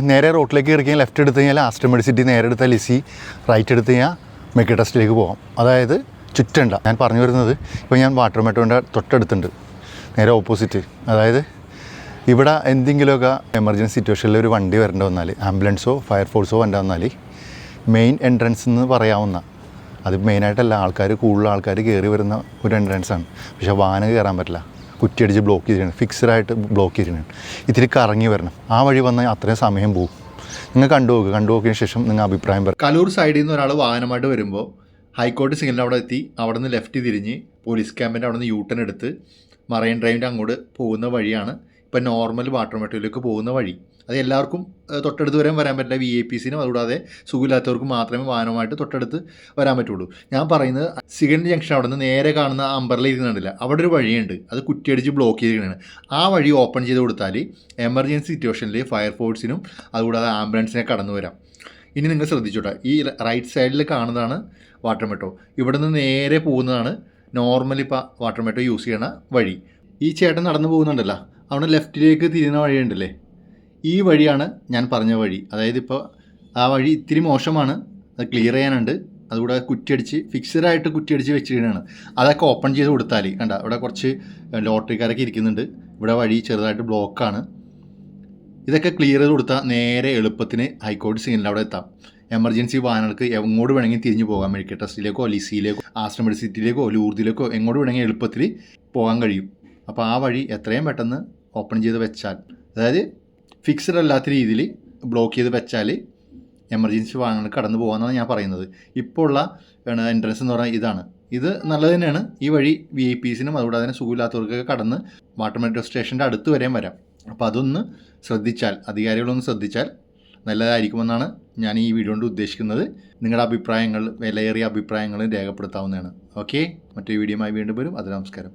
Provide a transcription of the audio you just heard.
നേരെ റോട്ടിലേക്ക് കയറി കഴിഞ്ഞാൽ ലെഫ്റ്റ് എടുത്ത് കഴിഞ്ഞാൽ ആസ്റ്റർ മെഡിസിറ്റി, നേരെ എടുത്താൽ ലിസി, റൈറ്റ് എടുത്ത് കഴിഞ്ഞാൽ മെക്കി ടെസ്റ്റിലേക്ക് പോകാം. അതായത് ചുറ്റണ്ട. ഞാൻ പറഞ്ഞു വരുന്നത് ഇപ്പോൾ ഞാൻ വാട്ടർ മെട്രോൻ്റെ തൊട്ടടുത്തുണ്ട്, നേരെ ഓപ്പോസിറ്റ്. അതായത് ഇവിടെ എന്തെങ്കിലുമൊക്കെ എമർജൻസി സിറ്റുവേഷനിൽ ഒരു വണ്ടി വരേണ്ട വന്നാൽ, ആംബുലൻസോ ഫയർഫോഴ്സോ വരേണ്ട വന്നാൽ മെയിൻ എൻട്രൻസ് എന്ന് പറയാവുന്ന, അത് മെയിനായിട്ടല്ല, കൂടുതൽ ആൾക്കാർ കയറി വരുന്ന ഒരു എൻട്രൻസാണ്. പക്ഷേ വാഹനം കയറാൻ പറ്റില്ല, കുറ്റിയടിച്ച് ബ്ലോക്ക് ചെയ്തിട്ടുണ്ട്, ഫിക്സഡായിട്ട് ബ്ലോക്ക് ചെയ്തിട്ടുണ്ട്. ഇതിൽ കറങ്ങി വരണം. ആ വഴി വന്നാൽ അത്രയും സമയം പോകും. നിങ്ങൾ കണ്ടുനോക്കിയതിന് ശേഷം നിങ്ങൾ അഭിപ്രായം പറയും. കലൂർ സൈഡിൽ നിന്ന് ഒരാൾ വാഹനമായിട്ട് വരുമ്പോൾ ഹൈക്കോടതി സിഗ്നൽ അവിടെ എത്തി, അവിടെ നിന്ന് ലെഫ്റ്റ് തിരിഞ്ഞ് പോലീസ് ക്യാമ്പിൻ്റെ അവിടെ നിന്ന് യൂട്ടേൺ എടുത്ത് മറൈൻ ഡ്രൈവിൻ്റെ അങ്ങോട്ട് പോകുന്ന വഴിയാണ് ഇപ്പം നോർമൽ വാട്ടർ മെട്രോയിലേക്ക് പോകുന്ന വഴി. അത് എല്ലാവർക്കും തൊട്ടടുത്ത് വരാൻ പറ്റില്ല. VIPസിനും അതുകൂടാതെ സുഖമില്ലാത്തവർക്കും മാത്രമേ വാഹനമായിട്ട് തൊട്ടടുത്ത് വരാൻ പറ്റുള്ളൂ. ഞാൻ പറയുന്നത് സിഗ്നൽ ജംഗ്ഷൻ അവിടെ നിന്ന് നേരെ കാണുന്ന അമ്പർല ഇരിക്കുന്നുണ്ടല്ല, അവിടെ ഒരു വഴിയുണ്ട്, അത് കുറ്റിയടിച്ച് ബ്ലോക്ക് ചെയ്തിരിക്കുകയാണ്. ആ വഴി ഓപ്പൺ ചെയ്ത് കൊടുത്താൽ എമർജൻസി സിറ്റുവേഷനിൽ ഫയർഫോഴ്സിനും അതുകൂടാതെ ആംബുലൻസിനെ കടന്നു വരാം. ഇനി നിങ്ങൾ ശ്രദ്ധിച്ചോട്ടെ, ഈ റൈറ്റ് സൈഡിൽ കാണുന്നതാണ് വാട്ടർ മെട്രോ. ഇവിടെ നിന്ന് നേരെ പോകുന്നതാണ് നോർമലി ഇപ്പോൾ വാട്ടർ മെട്രോ യൂസ് ചെയ്യണ വഴി. ഈ ചേട്ടൻ നടന്നു പോകുന്നുണ്ടല്ലോ, അവിടെ ലെഫ്റ്റിലേക്ക് തിരിയുന്ന വഴിയുണ്ടല്ലേ, ഈ വഴിയാണ് ഞാൻ പറഞ്ഞ വഴി. അതായത് ഇപ്പോൾ ആ വഴി ഇത്തിരി മോശമാണ്, അത് ക്ലിയർ ചെയ്യാനുണ്ട്. അതുകൂടെ ഫിക്സഡായിട്ട് കുറ്റിയടിച്ച് വെച്ചിരിക്കുകയാണ്. അതൊക്കെ ഓപ്പൺ ചെയ്ത് കൊടുത്താൽ കണ്ട, ഇവിടെ കുറച്ച് ലോട്ടറിക്കാരൊക്കെ ഇരിക്കുന്നുണ്ട്, ഇവിടെ വഴി ചെറുതായിട്ട് ബ്ലോക്കാണ്. ഇതൊക്കെ ക്ലിയർ ചെയ്ത് കൊടുത്താൽ നേരെ എളുപ്പത്തിന് ഹൈക്കോടതി സിഗ്നലിൽ അവിടെ എത്താം. എമർജൻസി വാഹനങ്ങൾക്ക് എങ്ങോട്ട് വേണമെങ്കിൽ തിരിഞ്ഞു പോകാം. മെഡിക്കൽ ടെസ്റ്റിലേക്കോ ലിസിയിലേക്കോ ആസ്റ്റർ മെഡിസിറ്റിയിലേക്കോ ലൂർദിലേക്കോ എങ്ങോട്ട് വേണമെങ്കിൽ എളുപ്പത്തിൽ പോകാൻ കഴിയും. അപ്പോൾ ആ വഴി എത്രയും പെട്ടെന്ന് ഓപ്പൺ ചെയ്ത് വെച്ചാൽ, അതായത് ഫിക്സഡ് അല്ലാത്ത രീതിയിൽ ബ്ലോക്ക് ചെയ്ത് വെച്ചാൽ എമർജൻസി വാഹനങ്ങൾ കടന്നു പോകാമെന്നാണ് ഞാൻ പറയുന്നത്. ഇപ്പോൾ ഉള്ള എൻട്രൻസ് എന്ന് പറഞ്ഞാൽ ഇതാണ്. ഇത് നല്ലത് തന്നെയാണ്. ഈ വഴി VIPസിനും അതുകൂടാതെ തന്നെ സുഖമില്ലാത്തവർക്കൊക്കെ കടന്ന് വാട്ടർ മെട്രോ സ്റ്റേഷൻ്റെ അടുത്ത് വരെയും വരാം. അപ്പോൾ അതൊന്ന് ശ്രദ്ധിച്ചാൽ, അധികാരികളൊന്ന് ശ്രദ്ധിച്ചാൽ നല്ലതായിരിക്കുമെന്നാണ് ഞാൻ ഈ വീഡിയോ കൊണ്ട് ഉദ്ദേശിക്കുന്നത്. നിങ്ങളുടെ അഭിപ്രായങ്ങൾ, വിലയേറിയ അഭിപ്രായങ്ങൾ രേഖപ്പെടുത്താവുന്നതാണ്. ഓക്കെ, മറ്റൊരു വീഡിയോയുമായി വീണ്ടും വരും. അത് നമസ്കാരം.